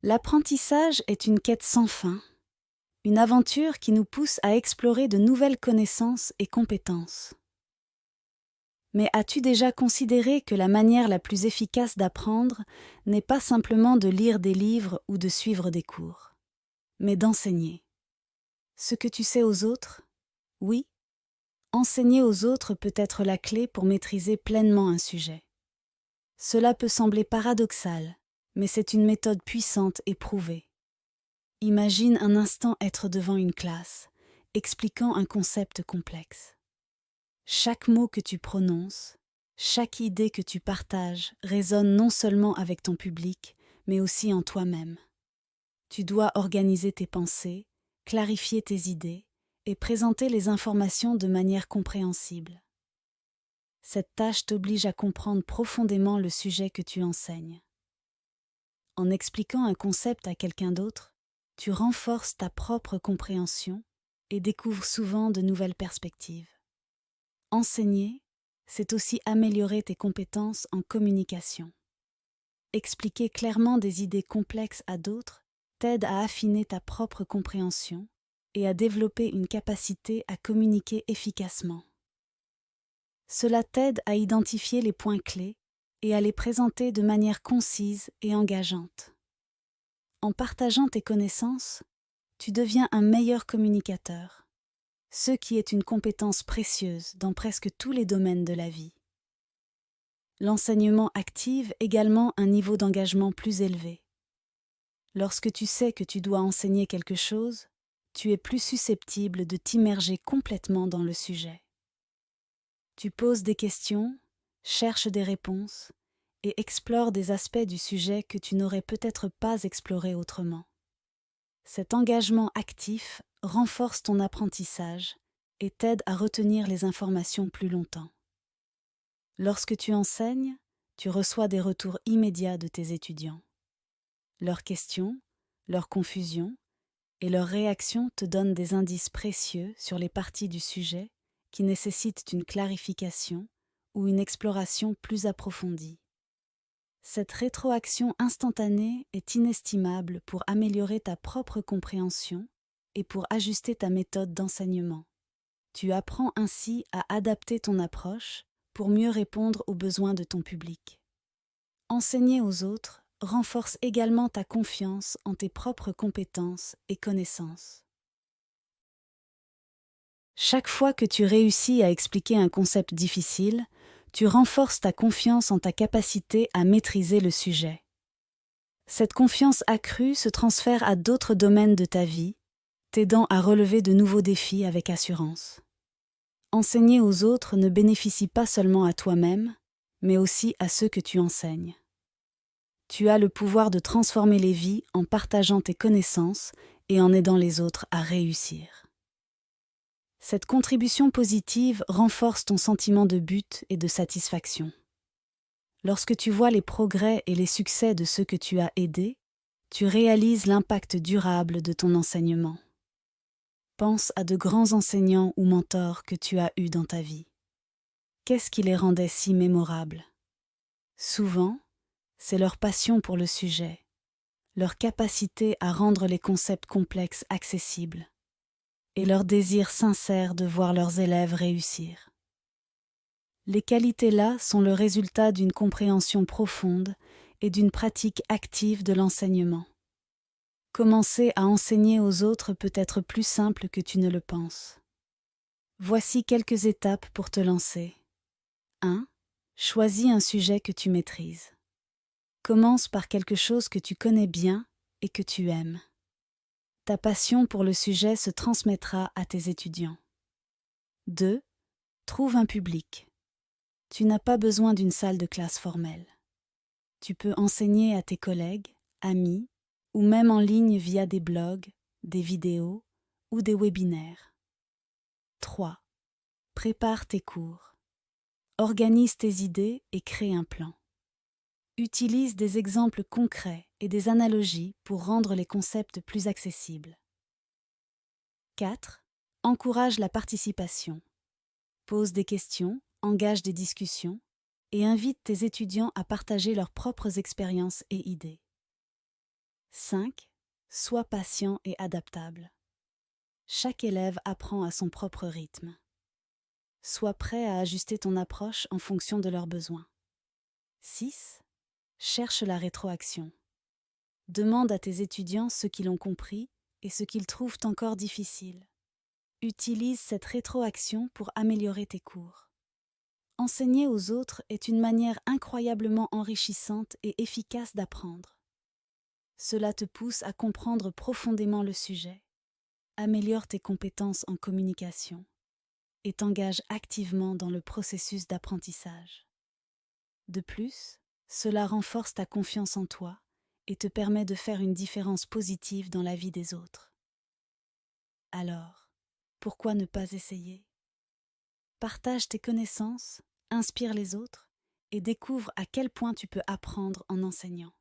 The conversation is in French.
L'apprentissage est une quête sans fin, une aventure qui nous pousse à explorer de nouvelles connaissances et compétences. Mais as-tu déjà considéré que la manière la plus efficace d'apprendre n'est pas simplement de lire des livres ou de suivre des cours, mais d'enseigner? Ce que tu sais aux autres? Oui, enseigner aux autres peut être la clé pour maîtriser pleinement un sujet. Cela peut sembler paradoxal, mais c'est une méthode puissante et prouvée. Imagine un instant être devant une classe, expliquant un concept complexe. Chaque mot que tu prononces, chaque idée que tu partages résonne non seulement avec ton public, mais aussi en toi-même. Tu dois organiser tes pensées, clarifier tes idées et présenter les informations de manière compréhensible. Cette tâche t'oblige à comprendre profondément le sujet que tu enseignes. En expliquant un concept à quelqu'un d'autre, tu renforces ta propre compréhension et découvres souvent de nouvelles perspectives. Enseigner, c'est aussi améliorer tes compétences en communication. Expliquer clairement des idées complexes à d'autres t'aide à affiner ta propre compréhension et à développer une capacité à communiquer efficacement. Cela t'aide à identifier les points clés et à les présenter de manière concise et engageante. En partageant tes connaissances, tu deviens un meilleur communicateur, ce qui est une compétence précieuse dans presque tous les domaines de la vie. L'enseignement active également un niveau d'engagement plus élevé. Lorsque tu sais que tu dois enseigner quelque chose, tu es plus susceptible de t'immerger complètement dans le sujet. Tu poses des questions, cherches des réponses et explores des aspects du sujet que tu n'aurais peut-être pas explorés autrement. Cet engagement actif renforce ton apprentissage et t'aide à retenir les informations plus longtemps. Lorsque tu enseignes, tu reçois des retours immédiats de tes étudiants. Leurs questions, leurs confusions et leurs réactions te donnent des indices précieux sur les parties du sujet qui nécessitent une clarification ou une exploration plus approfondie. Cette rétroaction instantanée est inestimable pour améliorer ta propre compréhension et pour ajuster ta méthode d'enseignement. Tu apprends ainsi à adapter ton approche pour mieux répondre aux besoins de ton public. Enseigner aux autres renforce également ta confiance en tes propres compétences et connaissances. Chaque fois que tu réussis à expliquer un concept difficile, tu renforces ta confiance en ta capacité à maîtriser le sujet. Cette confiance accrue se transfère à d'autres domaines de ta vie, t'aidant à relever de nouveaux défis avec assurance. Enseigner aux autres ne bénéficie pas seulement à toi-même, mais aussi à ceux que tu enseignes. Tu as le pouvoir de transformer les vies en partageant tes connaissances et en aidant les autres à réussir. Cette contribution positive renforce ton sentiment de but et de satisfaction. Lorsque tu vois les progrès et les succès de ceux que tu as aidés, tu réalises l'impact durable de ton enseignement. Pense à de grands enseignants ou mentors que tu as eus dans ta vie. Qu'est-ce qui les rendait si mémorables? Souvent, c'est leur passion pour le sujet, leur capacité à rendre les concepts complexes accessibles et leur désir sincère de voir leurs élèves réussir. Les qualités-là sont le résultat d'une compréhension profonde et d'une pratique active de l'enseignement. Commencer à enseigner aux autres peut être plus simple que tu ne le penses. Voici quelques étapes pour te lancer. 1. Choisis un sujet que tu maîtrises. Commence par quelque chose que tu connais bien et que tu aimes. Ta passion pour le sujet se transmettra à tes étudiants. 2. Trouve un public. Tu n'as pas besoin d'une salle de classe formelle. Tu peux enseigner à tes collègues, amis, ou même en ligne via des blogs, des vidéos ou des webinaires. 3. Prépare tes cours. Organise tes idées et crée un plan. Utilise des exemples concrets et des analogies pour rendre les concepts plus accessibles. 4. Encourage la participation. Pose des questions, engage des discussions et invite tes étudiants à partager leurs propres expériences et idées. 5. Sois patient et adaptable. Chaque élève apprend à son propre rythme. Sois prêt à ajuster ton approche en fonction de leurs besoins. 6. Cherche la rétroaction. Demande à tes étudiants ce qu'ils ont compris et ce qu'ils trouvent encore difficile. Utilise cette rétroaction pour améliorer tes cours. Enseigner aux autres est une manière incroyablement enrichissante et efficace d'apprendre. Cela te pousse à comprendre profondément le sujet, améliore tes compétences en communication et t'engage activement dans le processus d'apprentissage. De plus, cela renforce ta confiance en toi et te permet de faire une différence positive dans la vie des autres. Alors, pourquoi ne pas essayer ? Partage tes connaissances, inspire les autres et découvre à quel point tu peux apprendre en enseignant.